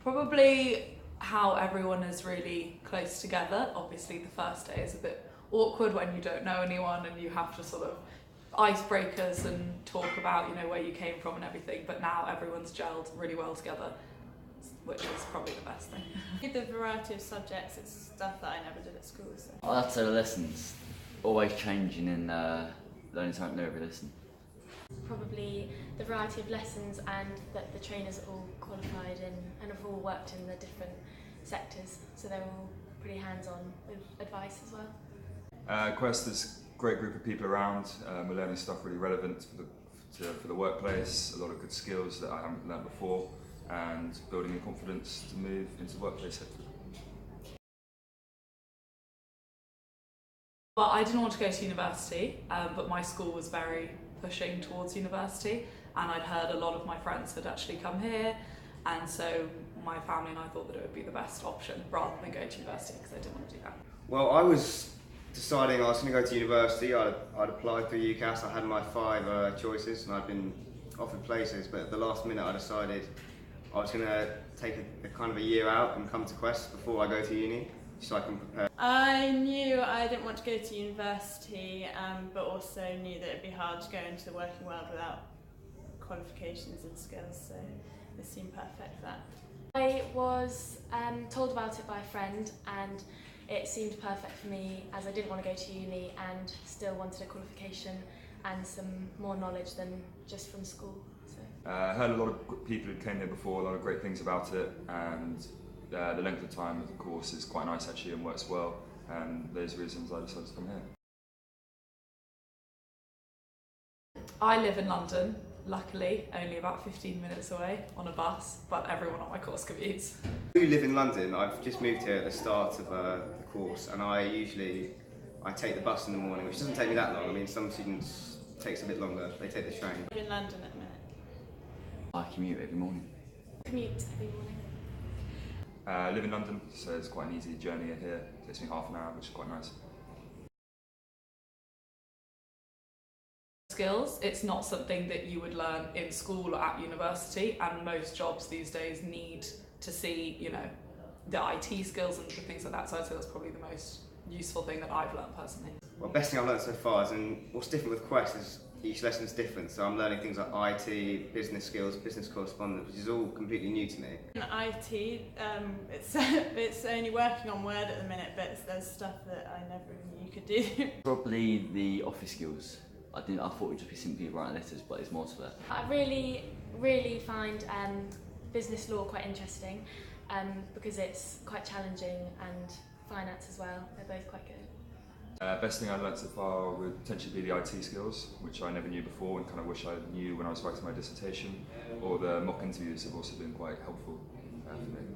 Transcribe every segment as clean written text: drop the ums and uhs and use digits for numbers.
Probably how everyone is really close together. Obviously the first day is a bit awkward when you don't know anyone and you have to sort of icebreakers and talk about, where you came from and everything, but now everyone's gelled really well together, which is probably the best thing. The variety of subjects, it's stuff that I never did at school. So. I'd say the lessons, always changing and learning something new every lesson. Probably the variety of lessons and that the trainers are all qualified in and have all worked in the different sectors, so they're all pretty hands-on with advice as well. Quest, there's a great group of people around. We're learning stuff really relevant for the workplace, a lot of good skills that I haven't learned before, and building the confidence to move into the workplace sector. Well, I didn't want to go to university, but my school was very pushing towards university, and I'd heard a lot of my friends had actually come here, and so my family and I thought that it would be the best option rather than go to university, because I didn't want to do that. Well, I was deciding I was going to go to university. I'd applied through UCAS. I had my 5 choices and I'd been offered places, but at the last minute I decided I was going to take a kind of a year out and come to Quest before I go to uni, so I can prepare. I knew I didn't want to go to university, but also knew that it'd be hard to go into the working world without qualifications and skills, so this seemed perfect for that. I was told about it by a friend, and it seemed perfect for me as I didn't want to go to uni and still wanted a qualification and some more knowledge than just from school. So. I heard a lot of people who came here before, a lot of great things about it, and the length of time of the course is quite nice actually and works well, and those reasons I decided to come here. I live in London, luckily only about 15 minutes away on a bus, but everyone on my course commutes. I do live in London. I've just moved here at the start of the course, and I take the bus in the morning, which doesn't take me that long. I mean, some students it takes a bit longer, they take the train. I live in London at the minute. I commute every morning. Commute every morning. I live in London, so it's quite an easy journey here. It takes me half an hour, which is quite nice. Skills, it's not something that you would learn in school or at university, and most jobs these days need to see, the IT skills and things like that, so I'd say that's probably the most useful thing that I've learned personally. Well, best thing I've learned so far is, and what's different with Quest is each lesson is different, so I'm learning things like IT, business skills, business correspondence, which is all completely new to me. In IT, it's only working on Word at the minute, but there's stuff that I never knew you could do. Probably the office skills. I thought it would just be simply writing letters, but there's more to that. I really find business law quite interesting because it's quite challenging, and finance as well. They're both quite good. Best thing I learnt so far would potentially be the IT skills, which I never knew before and kind of wish I knew when I was writing my dissertation, or the mock interviews have also been quite helpful for me.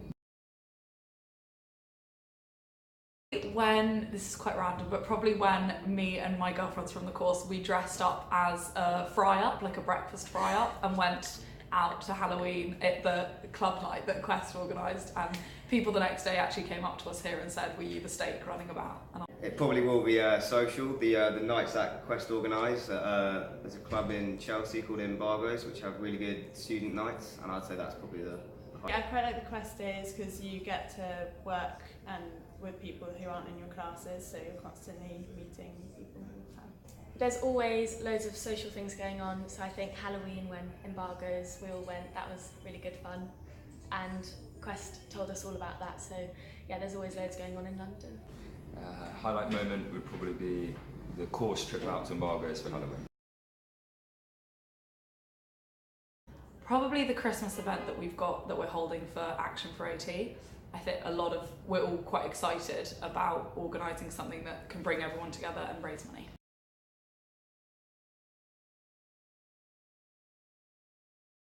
When, this is quite random, but probably when me and my girlfriends from the course, we dressed up as a fry-up, like a breakfast fry-up, and went out to Halloween at the club night that Quest organised, and people the next day actually came up to us here and said, "Were you the steak running about?" And It probably will be social. The nights that Quest organise, there's a club in Chelsea called Embargoes, which have really good student nights, and I'd say that's probably the Yeah, I quite like the Quest days because you get to work and with people who aren't in your classes, so you're constantly meeting people all the time. There's always loads of social things going on, so I think Halloween, when Embargoes, we all went, that was really good fun, and Quest told us all about that, so yeah, there's always loads going on in London. Highlight moment would probably be the course trip out to Embargoes for Halloween. probably the Christmas event that we're holding for Action for AT. I think we're all quite excited about organising something that can bring everyone together and raise money.